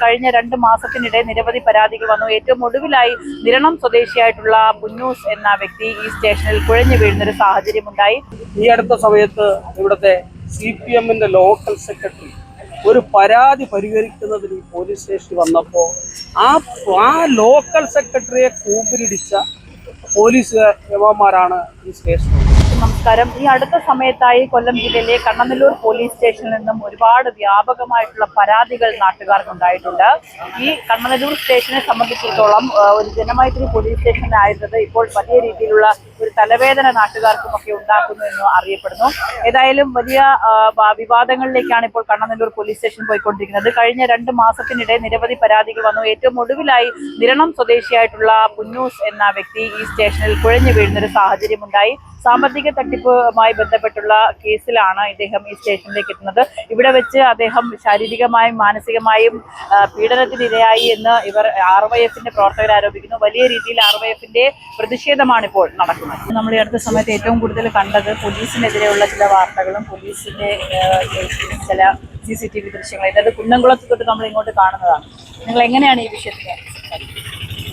കഴിഞ്ഞ 2 മാസത്തിനിടെ നിരവധി പരാതികൾ വന്നു. ഏറ്റവും ഒടുവിലായി നിരണം സ്വദേശിയായിട്ടുള്ള പുന്നൂസ് എന്ന വ്യക്തി ഈ സ്റ്റേഷനിൽ കുഴഞ്ഞു വീഴുന്നൊരു സാഹചര്യമുണ്ടായി. ഈ അടുത്ത സമയത്ത് ഇവിടുത്തെ CPMന്റെ ലോക്കൽ സെക്രട്ടറി ഒരു പരാതി പരിഹരിക്കുന്നതിന് ഈ പോലീസ് സ്റ്റേഷനിൽ വന്നപ്പോൾ ആ ലോക്കൽ സെക്രട്ടറിയെ കൂമ്പിലിടിച്ച പോലീസ് യവാന്മാരാണ് ഈ സ്റ്റേഷനിൽ. നമസ്കാരം. ഈ അടുത്ത സമയത്തായി കൊല്ലം ജില്ലയിലെ കണ്ണനല്ലൂർ പോലീസ് സ്റ്റേഷനിൽ നിന്നും ഒരുപാട് വ്യാപകമായിട്ടുള്ള പരാതികൾ നാട്ടുകാർക്കുണ്ടായിട്ടുണ്ട്. ഈ കണ്ണനല്ലൂർ സ്റ്റേഷനെ സംബന്ധിച്ചിടത്തോളം ഒരു ജനമൈത്രി പോലീസ് സ്റ്റേഷനായിരുന്നത് ഇപ്പോൾ വലിയ രീതിയിലുള്ള ഒരു തലവേദന നാട്ടുകാർക്കുമൊക്കെ ഉണ്ടാക്കുന്നു എന്ന് അറിയപ്പെടുന്നു. ഏതായാലും വലിയ വിവാദങ്ങളിലേക്കാണ് ഇപ്പോൾ കണ്ണനല്ലൂർ പോലീസ് സ്റ്റേഷൻ പോയിക്കൊണ്ടിരിക്കുന്നത്. കഴിഞ്ഞ 2 മാസത്തിനിടെ നിരവധി പരാതികൾ വന്നു. ഏറ്റവും ഒടുവിലായി നിരണം സ്വദേശിയായിട്ടുള്ള പുന്നൂസ് എന്ന വ്യക്തി ഈ സ്റ്റേഷനിൽ കുഴഞ്ഞു വീഴുന്നൊരു സാഹചര്യമുണ്ടായി. സാമ്പത്തിക തട്ടിപ്പുമായി ബന്ധപ്പെട്ടുള്ള കേസിലാണ് ഇദ്ദേഹം ഈ സ്റ്റേഷനിലേക്ക് എത്തുന്നത്. ഇവിടെ വെച്ച് അദ്ദേഹം ശാരീരികമായും മാനസികമായും പീഡനത്തിനിരയായി എന്ന് ഇവർ RYFന്റെ പ്രവർത്തകർ ആരോപിക്കുന്നു. വലിയ രീതിയിൽ RYFന്റെ പ്രതിഷേധമാണ് ഇപ്പോൾ നടക്കുന്നത്. നമ്മൾ ഈ അടുത്ത സമയത്ത് ഏറ്റവും കൂടുതൽ കണ്ടത് പോലീസിനെതിരെയുള്ള ചില വാർത്തകളും പോലീസിന്റെ ചില CCTV ദൃശ്യങ്ങളും. അതായത് കുന്നംകുളത്ത് തൊട്ട് നമ്മൾ ഇങ്ങോട്ട് കാണുന്നതാണ്. നിങ്ങൾ എങ്ങനെയാണ് ഈ വിഷയത്തിൽ?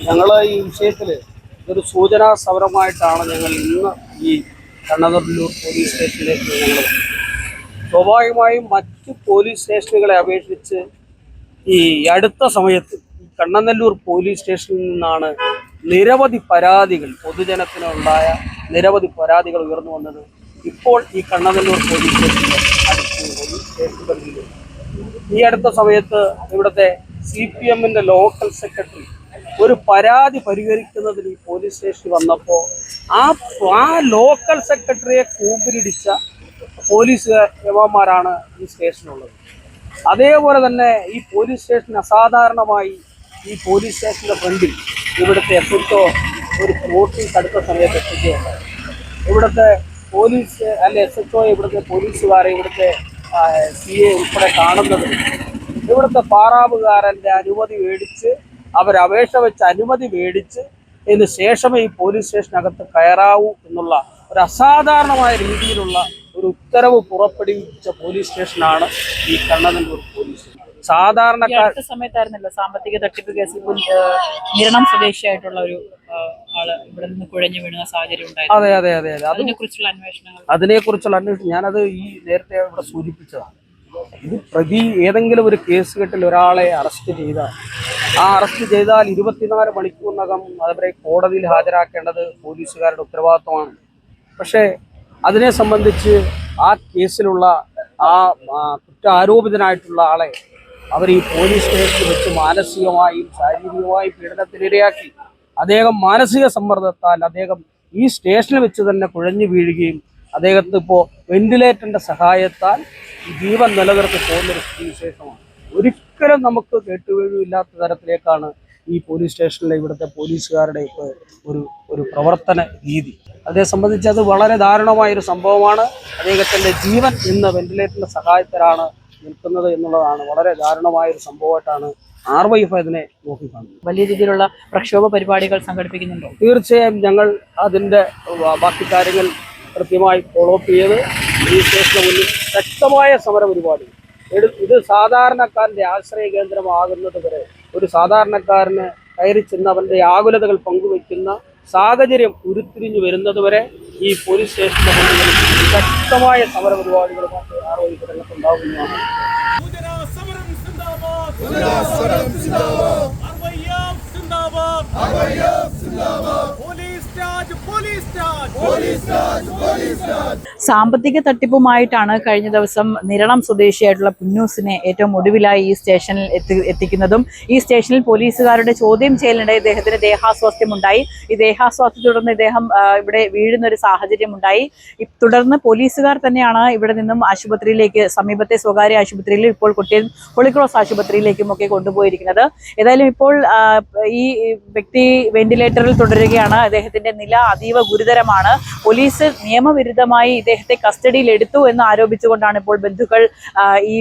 ഞങ്ങൾ ഈ വിഷയത്തിൽ ഒരു സൂചനാ സമരമായിട്ടാണ് ഞങ്ങൾ ഇന്ന് ഈ കണ്ണനല്ലൂർ പോലീസ് സ്റ്റേഷനിലേക്ക് ഞങ്ങൾ. സ്വാഭാവികമായും മറ്റ് പോലീസ് സ്റ്റേഷനുകളെ അപേക്ഷിച്ച് ഈ അടുത്ത സമയത്ത് ഈ കണ്ണനല്ലൂർ പോലീസ് സ്റ്റേഷനിൽ നിന്നാണ് നിരവധി പരാതികൾ, പൊതുജനത്തിനുണ്ടായ നിരവധി പരാതികൾ ഉയർന്നു വന്നത്. ഇപ്പോൾ ഈ കണ്ണനല്ലൂർ പോലീസ് സ്റ്റേഷനിലെ സ്റ്റേഷനുകളിൽ ഈ അടുത്ത സമയത്ത് ഇവിടുത്തെ CPMന്റെ ലോക്കൽ സെക്രട്ടറി ഒരു പരാതി പരിഹരിക്കുന്നതിന് ഈ പോലീസ് സ്റ്റേഷനിൽ വന്നപ്പോൾ ആ ലോക്കൽ സെക്രട്ടറിയെ കൂമ്പിലിടിച്ച പോലീസ് യവാന്മാരാണ് ഈ സ്റ്റേഷനുള്ളത്. അതേപോലെ തന്നെ ഈ പോലീസ് സ്റ്റേഷൻ അസാധാരണമായി ഈ പോലീസ് സ്റ്റേഷന്റെ ഫ്രണ്ടിൽ ഇവിടുത്തെ SHO ഒരു നോട്ടീസ് അടുത്ത സമയത്ത് എത്തിക്കുകയുണ്ടായി. ഇവിടുത്തെ പോലീസ് SHO ഇവിടുത്തെ പോലീസുകാരെ ഇവിടുത്തെ CA ഉൾപ്പെടെ കാണുന്നത് ഇവിടുത്തെ പാറാവുകാരൻ്റെ അനുമതി മേടിച്ച് അവരപേക്ഷ വെച്ച് അനുമതി മേടിച്ച് ഇതിന് ശേഷമേ ഈ പോലീസ് സ്റ്റേഷനകത്ത് കയറാവൂ എന്നുള്ള ഒരു അസാധാരണമായ രീതിയിലുള്ള ഒരു ഉത്തരവ് പുറപ്പെടുവിച്ച പോലീസ് സ്റ്റേഷനാണ് ഈ കണ്ണനല്ലൂർ പോലീസ് സ്റ്റേഷൻ. സാധാരണക്കാരുടെ സമയത്തായിരുന്നല്ലോ സാമ്പത്തിക തട്ടിപ്പ് കേസിൽ നിരണം സ്വദേശിയായിട്ടുള്ള ഒരു ആള് ഇവിടെ നിന്ന് കുഴഞ്ഞു വീഴുന്ന സാഹചര്യം ഉണ്ടായിരുന്നു. അതെ അതെ അതെ അതെ അതിനെക്കുറിച്ചുള്ള അന്വേഷണം ഞാനത് ഈ നേരത്തെ ഇവിടെ സൂചിപ്പിച്ചതാണ്. ഇത് പ്രതി ഏതെങ്കിലും ഒരു കേസ് കെട്ടിൽ ഒരാളെ അറസ്റ്റ് ചെയ്താൽ ആ അറസ്റ്റ് ചെയ്താൽ 24 മണിക്കൂറിനകം അവരെ കോടതിയിൽ ഹാജരാക്കേണ്ടത് പോലീസുകാരുടെ ഉത്തരവാദിത്വമാണ്. പക്ഷേ അതിനെ സംബന്ധിച്ച് ആ കേസിലുള്ള ആ കുറ്റാരോപിതനായിട്ടുള്ള ആളെ അവർ ഈ പോലീസ് സ്റ്റേഷനിൽ വെച്ച് മാനസികമായും ശാരീരികമായും പീഡനത്തിനിരയാക്കി. അദ്ദേഹം മാനസിക സമ്മർദ്ദത്താൽ അദ്ദേഹം ഈ സ്റ്റേഷനിൽ വെച്ച് തന്നെ കുഴഞ്ഞു വീഴുകയും അദ്ദേഹത്തിന് ഇപ്പോൾ വെന്റിലേറ്ററിന്റെ സഹായത്താൽ ജീവൻ നിലനിർത്തി പോകുന്നൊരു സ്ഥിതിവിശേഷമാണ്. ഒരിക്കലും നമുക്ക് കേട്ടുവീഴ്ചയില്ലാത്ത തരത്തിലേക്കാണ് ഈ പോലീസ് സ്റ്റേഷനിലെ ഇവിടുത്തെ പോലീസുകാരുടെ ഒരു പ്രവർത്തന രീതി. അതേ സംബന്ധിച്ച് അത് വളരെ ദാരുണമായൊരു സംഭവമാണ്. അദ്ദേഹത്തിൻ്റെ ജീവൻ ഇന്ന് വെന്റിലേറ്ററിന്റെ സഹായത്തിലാണ് നിൽക്കുന്നത് എന്നുള്ളതാണ് വളരെ ദാരുണമായൊരു സംഭവമായിട്ടാണ് RYF ഇതിനെ നോക്കിക്കാണുന്നത്. വലിയ രീതിയിലുള്ള പ്രക്ഷോഭ പരിപാടികൾ സംഘടിപ്പിക്കുന്നുണ്ടോ? തീർച്ചയായും ഞങ്ങൾ അതിൻ്റെ ബാക്കി കാര്യങ്ങൾ കൃത്യമായി ഫോളോ അപ്പ് ചെയ്ത് ഈ സ്റ്റേഷന് മുന്നിൽ ശക്തമായ സമര പരിപാടി. ഇത് സാധാരണക്കാരൻ്റെ ആശ്രയ കേന്ദ്രമാകുന്നത് വരെ ഒരു സാധാരണക്കാരന് കയറി ചെന്ന് അവൻ്റെ ആകുലതകൾ പങ്കുവയ്ക്കുന്ന സാഹചര്യം ഉരുത്തിരിഞ്ഞു വരുന്നത് വരെ ഈ പോലീസ് സ്റ്റേഷന്റെ മുന്നിൽ ശക്തമായ സമര പരിപാടികളുമായി RYF രംഗത്തുണ്ടാകുന്നതാണ്. സാമ്പത്തിക തട്ടിപ്പുമായിട്ടാണ് കഴിഞ്ഞ ദിവസം നിരണം സ്വദേശിയായിട്ടുള്ള പുന്നൂസിനെ ഏറ്റവും ഒടുവിലായി ഈ സ്റ്റേഷനിൽ എത്തിക്കുന്നതും ഈ സ്റ്റേഷനിൽ പോലീസുകാരുടെ ചോദ്യം ചെയ്യലിനിടെ ഇദ്ദേഹത്തിന് ദേഹാസ്വാസ്ഥ്യമുണ്ടായി. ഈ ദേഹാസ്വാസ്ഥ്യത്തെ തുടർന്ന് ഇദ്ദേഹം ഇവിടെ വീഴുന്ന ഒരു സാഹചര്യം ഉണ്ടായി. തുടർന്ന് പോലീസുകാർ തന്നെയാണ് ഇവിടെ നിന്നും ആശുപത്രിയിലേക്ക്, സമീപത്തെ സ്വകാര്യ ആശുപത്രിയിലും ഇപ്പോൾ കൊട്ടിയം ഹോളിക്രോസ് ആശുപത്രിയിലേക്കും ഒക്കെ കൊണ്ടുപോയിരിക്കുന്നത്. ഏതായാലും ഇപ്പോൾ ഈ വ്യക്തി വെന്റിലേറ്ററിൽ തുടരുകയാണ്. അദ്ദേഹത്തിന്റെ നില അതീവ ഗുരുതരമാണ്. പോലീസ് നിയമവിരുദ്ധമായി അദ്ദേഹത്തെ കസ്റ്റഡിയിൽ എടുത്തു എന്ന് ആരോപിച്ചുകൊണ്ടാണ് ഇപ്പോൾ ബന്ധുക്കൾ ഈ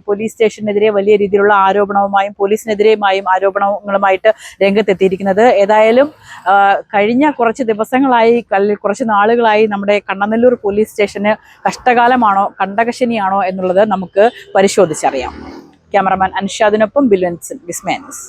പോലീസ് സ്റ്റേഷനെതിരെ വലിയ രീതിയിലുള്ള ആരോപണവുമായും പോലീസിനെതിരെയുമായും ആരോപണങ്ങളുമായിട്ട് രംഗത്തെത്തിയിരിക്കുന്നത്. ഏതായാലും കഴിഞ്ഞ കുറച്ച് ദിവസങ്ങളായി കുറച്ച് നാളുകളായി നമ്മുടെ കണ്ണനല്ലൂർ പോലീസ് സ്റ്റേഷന് കഷ്ടകാലമാണോ കണ്ടകശനിയാണോ എന്നുള്ളത് നമുക്ക് പരിശോധിച്ചറിയാം. ക്യാമറമാൻ അൻഷാദിനൊപ്പം ബിൽവൻസൻ, വിസ്മയ ന്യൂസ്.